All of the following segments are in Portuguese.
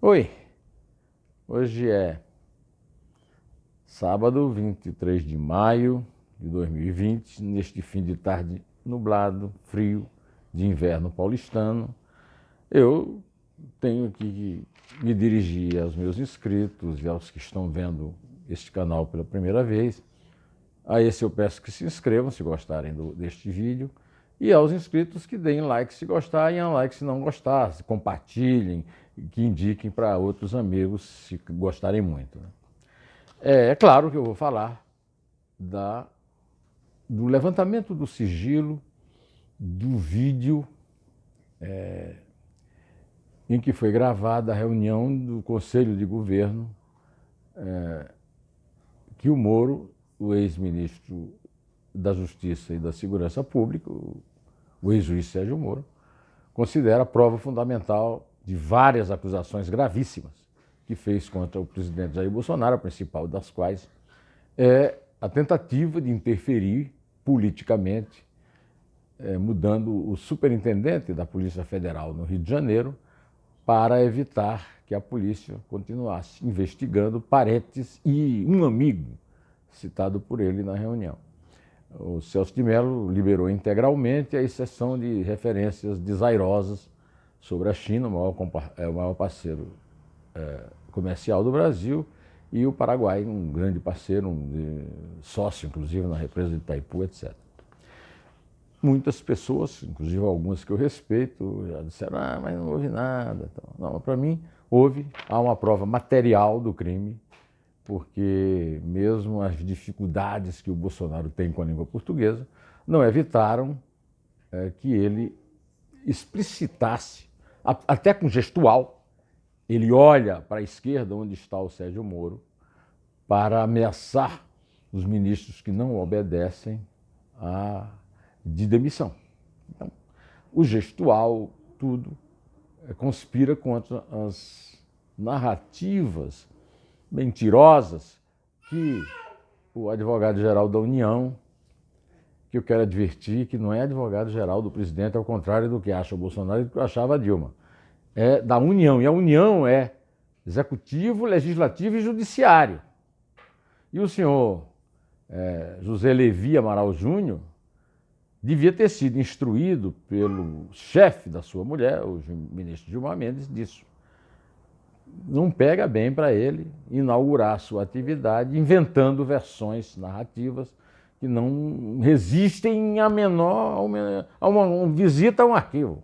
Oi, hoje é sábado, 23 de maio de 2020, neste fim de tarde nublado, frio, de inverno paulistano. Eu tenho que me dirigir aos meus inscritos e aos que estão vendo este canal pela primeira vez. A esse eu peço que se inscrevam se gostarem deste vídeo, e aos inscritos que deem like se gostarem e like se não gostar, se compartilhem, que indiquem para outros amigos se gostarem muito. É claro que eu vou falar do levantamento do sigilo do vídeo em que foi gravada a reunião do Conselho de Governo que o Moro, o ex-ministro da Justiça e da Segurança Pública, o ex-juiz Sérgio Moro, considera prova fundamental de várias acusações gravíssimas que fez contra o presidente Jair Bolsonaro, a principal das quais é a tentativa de interferir politicamente, mudando o superintendente da Polícia Federal no Rio de Janeiro para evitar que a polícia continuasse investigando parentes e um amigo citado por ele na reunião. O Celso de Mello liberou integralmente, à exceção de referências desairosas sobre a China, o maior parceiro comercial do Brasil, e o Paraguai, um grande parceiro, sócio, inclusive, na represa de Itaipu, etc. Muitas pessoas, inclusive algumas que eu respeito, já disseram, mas não houve nada. Não, para mim, há uma prova material do crime, porque mesmo as dificuldades que o Bolsonaro tem com a língua portuguesa não evitaram que ele explicitasse, até com gestual, ele olha para a esquerda onde está o Sérgio Moro para ameaçar os ministros que não obedecem de demissão. Então, o gestual, tudo, conspira contra as narrativas mentirosas que o advogado-geral da União, que eu quero advertir que não é advogado-geral do presidente, ao contrário do que acha o Bolsonaro e do que achava a Dilma, é da União, e a União é executivo, legislativo e judiciário. E o senhor José Levi Amaral Júnior devia ter sido instruído pelo chefe da sua mulher, o ministro Gilmar Mendes, disso. Não pega bem para ele inaugurar a sua atividade inventando versões narrativas que não resistem a uma visita a um arquivo.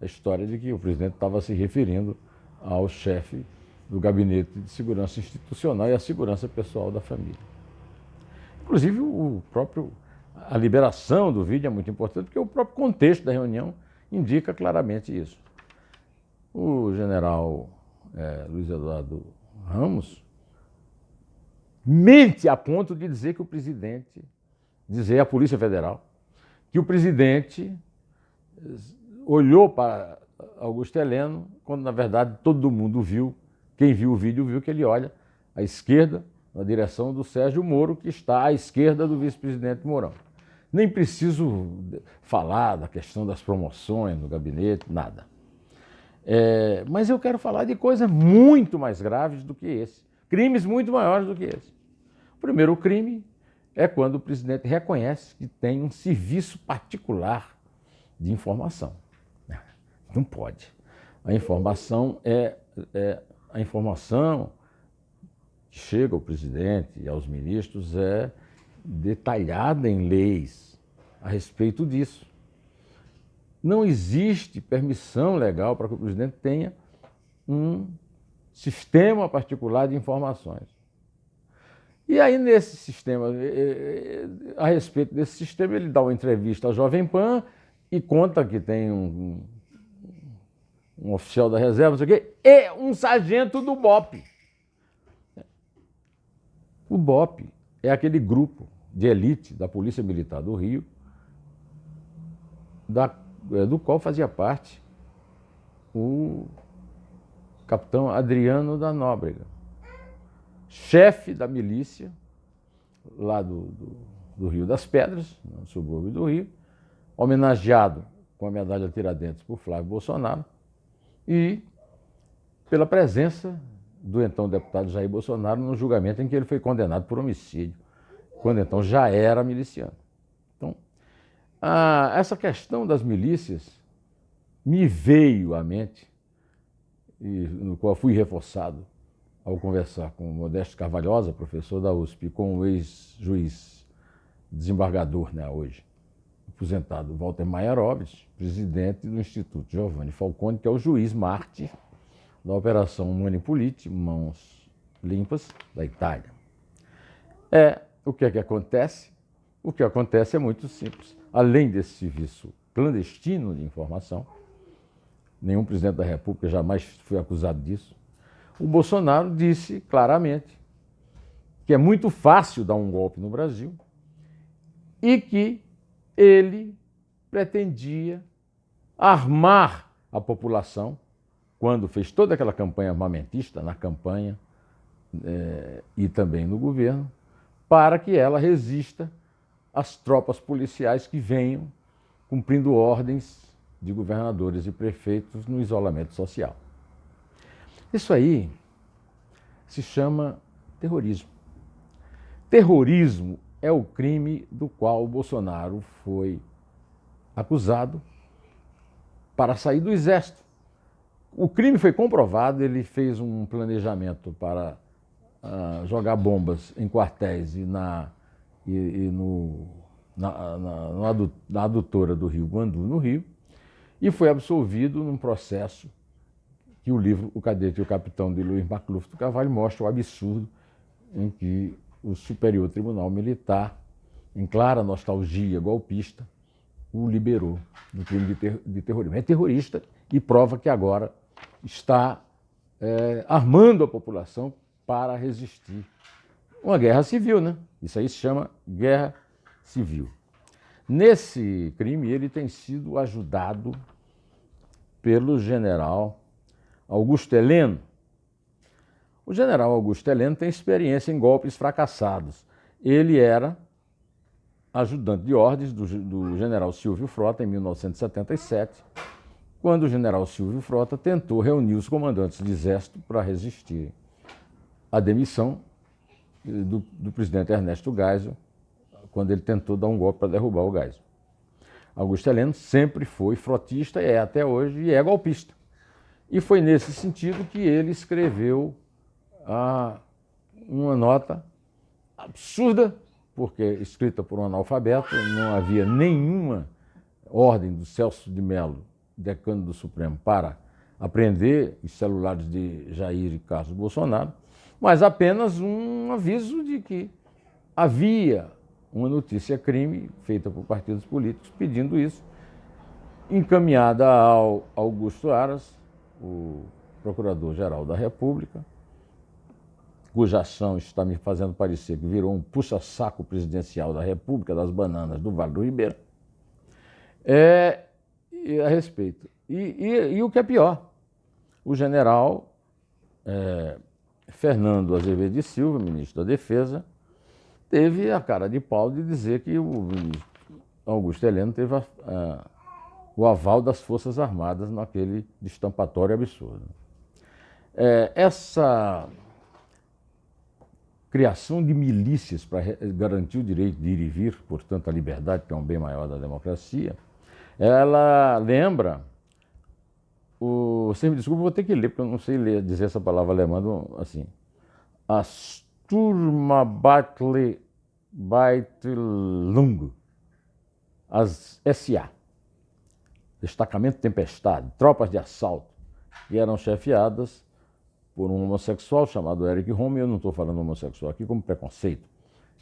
A história de que o presidente estava se referindo ao chefe do Gabinete de Segurança Institucional e à segurança pessoal da família. Inclusive, a liberação do vídeo é muito importante, porque o próprio contexto da reunião indica claramente isso. O general Luiz Eduardo Ramos mente a ponto de dizer que o presidente, dizer à Polícia Federal, que o presidente olhou para Augusto Heleno, quando na verdade todo mundo viu, quem viu o vídeo viu que ele olha à esquerda, na direção do Sérgio Moro, que está à esquerda do vice-presidente Mourão. Nem preciso falar da questão das promoções no gabinete, nada. Mas eu quero falar de coisas muito mais graves do que esse, crimes muito maiores do que esse. O primeiro crime é quando o presidente reconhece que tem um serviço particular de informação. Não pode. A informação a informação que chega ao presidente e aos ministros é detalhada em leis a respeito disso. Não existe permissão legal para que o presidente tenha um sistema particular de informações. E aí, nesse sistema, a respeito desse sistema, ele dá uma entrevista à Jovem Pan e conta que tem um oficial da reserva, não sei o quê, e um sargento do BOPE. O BOPE é aquele grupo de elite da Polícia Militar do Rio, do qual fazia parte o capitão Adriano da Nóbrega, chefe da milícia lá do Rio das Pedras, no subúrbio do Rio, homenageado com a medalha Tiradentes por Flávio Bolsonaro, e pela presença do então deputado Jair Bolsonaro no julgamento em que ele foi condenado por homicídio, quando então já era miliciano. Então, essa questão das milícias me veio à mente, e no qual fui reforçado ao conversar com o Modesto Carvalhosa, professor da USP, e com o ex-juiz desembargador, né, hoje aposentado, Walter Maierovitch, presidente do Instituto Giovanni Falcone, que é o juiz mártir da Operação Manipolite, Mãos Limpas, da Itália. O que é que acontece? O que acontece é muito simples. Além desse serviço clandestino de informação, nenhum presidente da República jamais foi acusado disso, o Bolsonaro disse claramente que é muito fácil dar um golpe no Brasil e que ele pretendia armar a população, quando fez toda aquela campanha armamentista, na campanha e também no governo, para que ela resista às tropas policiais que venham cumprindo ordens de governadores e prefeitos no isolamento social. Isso aí se chama terrorismo. Terrorismo é o crime do qual o Bolsonaro foi acusado para sair do Exército. O crime foi comprovado, ele fez um planejamento para jogar bombas em quartéis na adutora do Rio Guandu, no Rio, e foi absolvido num processo que o livro O Cadete e o Capitão, de Luiz Macluf do Carvalho, mostra o absurdo em que o Superior Tribunal Militar, em clara nostalgia golpista, o liberou do crime de terrorismo. É terrorista e prova que agora está armando a população para resistir. Uma guerra civil, né? Isso aí se chama guerra civil. Nesse crime, ele tem sido ajudado pelo general Augusto Heleno. O general Augusto Heleno tem experiência em golpes fracassados. Ele era ajudante de ordens do general Silvio Frota em 1977, quando o general Silvio Frota tentou reunir os comandantes de exército para resistir à demissão do presidente Ernesto Geisel, quando ele tentou dar um golpe para derrubar o Geisel. Augusto Heleno sempre foi frotista, é até hoje, e é golpista. E foi nesse sentido que ele escreveu uma nota absurda, porque escrita por um analfabeto, não havia nenhuma ordem do Celso de Mello, decano do Supremo, para apreender os celulares de Jair e Carlos Bolsonaro, mas apenas um aviso de que havia uma notícia crime feita por partidos políticos pedindo isso, encaminhada ao Augusto Aras, o Procurador-Geral da República, cuja ação está me fazendo parecer que virou um puxa-saco presidencial da República das Bananas do Vale do Ribeira, a respeito. E o que é pior, o general Fernando Azevedo de Silva, ministro da Defesa, teve a cara de pau de dizer que o Augusto Heleno teve o aval das Forças Armadas naquele destampatório absurdo. Essa criação de milícias para garantir o direito de ir e vir, portanto a liberdade, que é um bem maior da democracia, ela lembra você me desculpa, vou ter que ler, porque eu não sei dizer essa palavra alemã assim. A Sturmabteilung, as SA, Destacamento Tempestade, tropas de assalto, que eram chefiadas por um homossexual chamado Erich Homme. Eu não estou falando homossexual aqui como preconceito,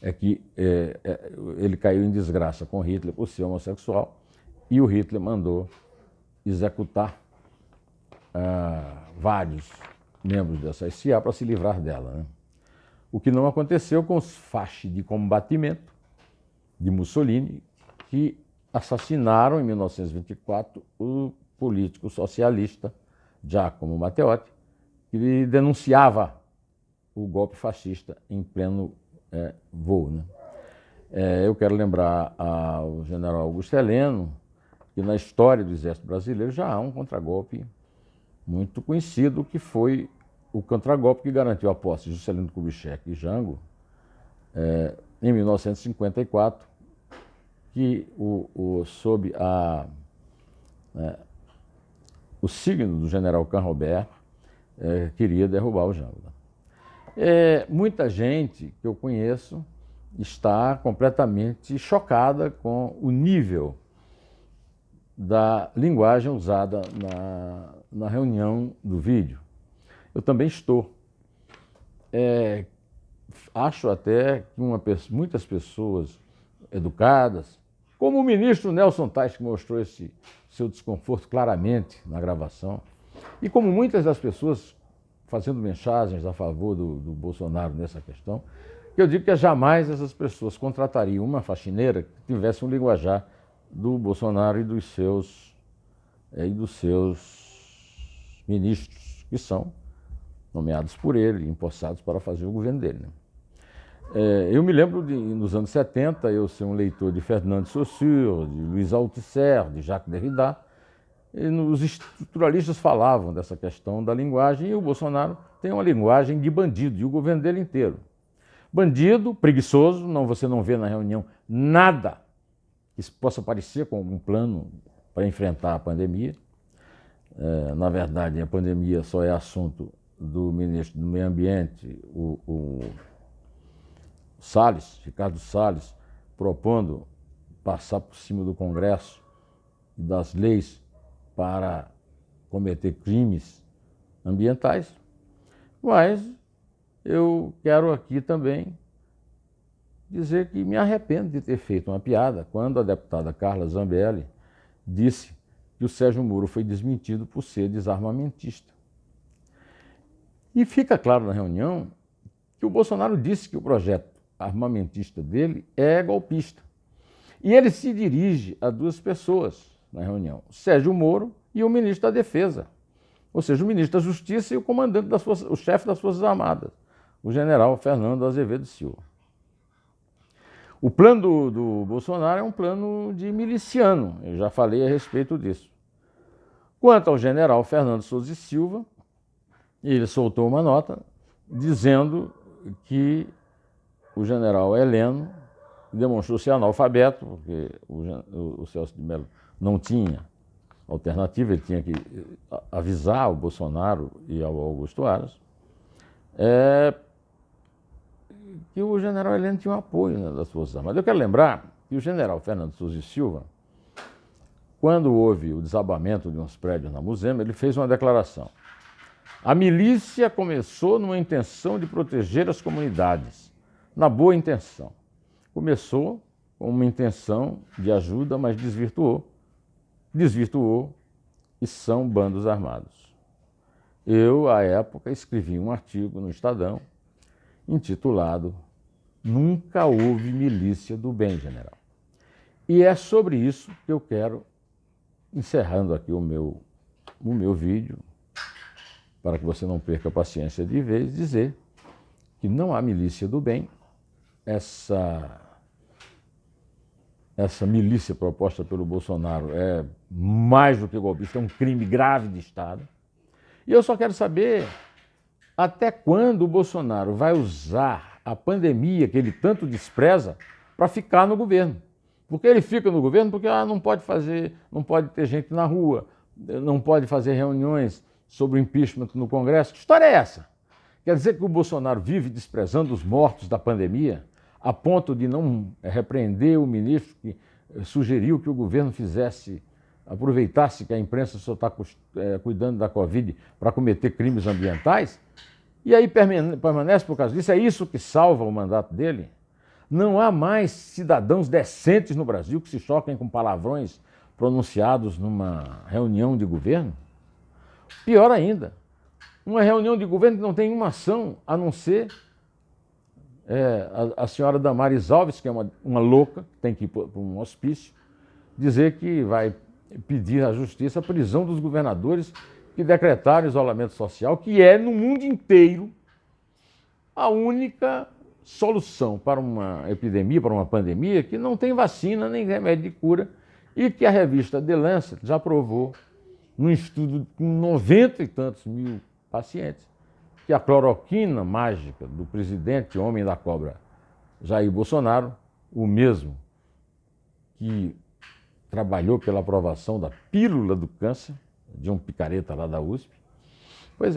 é que ele caiu em desgraça com Hitler por ser homossexual e o Hitler mandou executar vários membros dessa SA para se livrar dela, né? O que não aconteceu com os fasci de combatimento de Mussolini, que assassinaram em 1924 o político socialista Giacomo Matteotti, que denunciava o golpe fascista em pleno voo, né? Eu quero lembrar ao general Augusto Heleno que na história do Exército Brasileiro já há um contragolpe muito conhecido, que foi o contragolpe que garantiu a posse de Juscelino Kubitschek e Jango em 1954, que sob o signo do general Canrobert queria derrubar o Jango. Muita gente que eu conheço está completamente chocada com o nível da linguagem usada na reunião do vídeo. Eu também estou. Acho até que muitas pessoas educadas, como o ministro Nelson Tais, que mostrou esse seu desconforto claramente na gravação, e como muitas das pessoas fazendo mensagens a favor do Bolsonaro nessa questão, que eu digo que jamais essas pessoas contratariam uma faxineira que tivesse um linguajar do Bolsonaro e dos seus ministros, que são nomeados por ele, empossados para fazer o governo dele. Eu me lembro nos anos 70, eu ser um leitor de Fernand de Saussure, de Louis Althusser, de Jacques Derrida, e os estruturalistas falavam dessa questão da linguagem, e o Bolsonaro tem uma linguagem de bandido, e o governo dele inteiro. Bandido, preguiçoso, você não vê na reunião nada que possa parecer com algum plano para enfrentar a pandemia. Na verdade, a pandemia só é assunto do ministro do Meio Ambiente, o Salles, Ricardo Salles, propondo passar por cima do Congresso e das leis para cometer crimes ambientais. Mas eu quero aqui também dizer que me arrependo de ter feito uma piada quando a deputada Carla Zambelli disse que o Sérgio Moro foi desmentido por ser desarmamentista. E fica claro na reunião que o Bolsonaro disse que o projeto armamentista dele é golpista. E ele se dirige a duas pessoas na reunião, Sérgio Moro e o ministro da Defesa, ou seja, o ministro da Justiça e o comandante o chefe das Forças Armadas, o general Fernando Azevedo Silva. O plano do Bolsonaro é um plano de miliciano, eu já falei a respeito disso. Quanto ao general Fernando Souza e Silva, ele soltou uma nota dizendo que o general Heleno demonstrou ser analfabeto, porque o Celso de Mello não tinha alternativa, ele tinha que avisar o Bolsonaro e ao Augusto Aras, que o general Heleno tinha um apoio das Forças Armadas. Eu quero lembrar que o general Fernando Souza e Silva, quando houve o desabamento de uns prédios na Muzema, ele fez uma declaração. A milícia começou numa intenção de proteger as comunidades, na boa intenção. Começou com uma intenção de ajuda, mas desvirtuou e são bandos armados. Eu, à época, escrevi um artigo no Estadão intitulado Nunca houve milícia do bem, general. E é sobre isso que eu quero, encerrando aqui o meu vídeo, para que você não perca a paciência de vez, dizer que não há milícia do bem. Essa milícia proposta pelo Bolsonaro é mais do que golpista, é um crime grave de Estado. E eu só quero saber até quando o Bolsonaro vai usar a pandemia, que ele tanto despreza, para ficar no governo. Porque ele fica no governo porque não pode ter gente na rua, não pode fazer reuniões sobre o impeachment no Congresso. Que história é essa? Quer dizer que o Bolsonaro vive desprezando os mortos da pandemia, a ponto de não repreender o ministro que sugeriu que o governo aproveitasse que a imprensa só está cuidando da Covid para cometer crimes ambientais, e aí permanece por causa disso. É isso que salva o mandato dele? Não há mais cidadãos decentes no Brasil que se choquem com palavrões pronunciados numa reunião de governo? Pior ainda, uma reunião de governo que não tem uma ação a não ser a senhora Damares Alves, que é uma louca, que tem que ir para um hospício, dizer que vai pedir à justiça a prisão dos governadores que decretaram isolamento social, que é, no mundo inteiro, a única solução para uma epidemia, para uma pandemia, que não tem vacina nem remédio de cura, e que a revista The Lancet já provou num estudo com 90 e tantos mil pacientes, que a cloroquina mágica do presidente homem da cobra Jair Bolsonaro, o mesmo que trabalhou pela aprovação da pílula do câncer, de um picareta lá da USP. Pois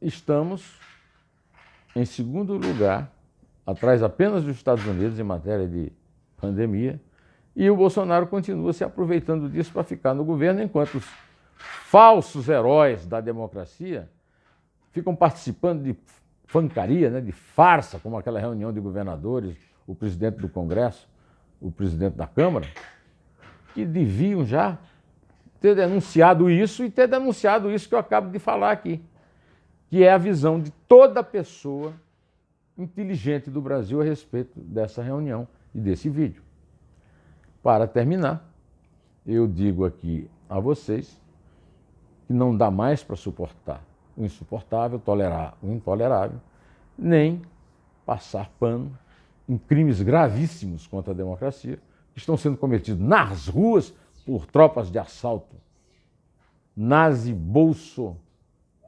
estamos em segundo lugar, atrás apenas dos Estados Unidos em matéria de pandemia, e o Bolsonaro continua se aproveitando disso para ficar no governo, enquanto os falsos heróis da democracia ficam participando de fancaria, né, de farsa, como aquela reunião de governadores, o presidente do Congresso, o presidente da Câmara, que deviam já ter denunciado isso e ter denunciado isso que eu acabo de falar aqui, que é a visão de toda pessoa inteligente do Brasil a respeito dessa reunião e desse vídeo. Para terminar, eu digo aqui a vocês que não dá mais para suportar o insuportável, tolerar o intolerável, nem passar pano em crimes gravíssimos contra a democracia que estão sendo cometidos nas ruas por tropas de assalto nazi, bolso,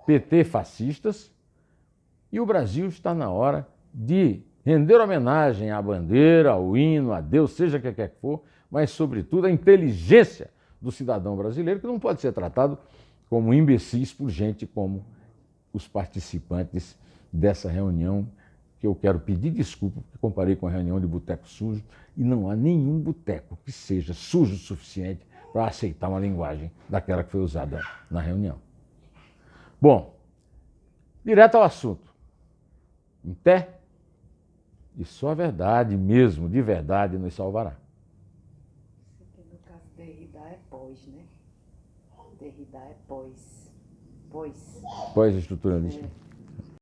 PT fascistas, e o Brasil está na hora de render homenagem à bandeira, ao hino, a Deus, seja o que quer que for, mas, sobretudo, a inteligência do cidadão brasileiro, que não pode ser tratado como imbecis por gente como os participantes dessa reunião, que eu quero pedir desculpa, porque comparei com a reunião de boteco sujo, e não há nenhum boteco que seja sujo o suficiente para aceitar uma linguagem daquela que foi usada na reunião. Bom, direto ao assunto. Em pé, e só a verdade mesmo, de verdade, nos salvará. No caso, Derrida é pós, né? Derrida é pós. Pós-estruturalista.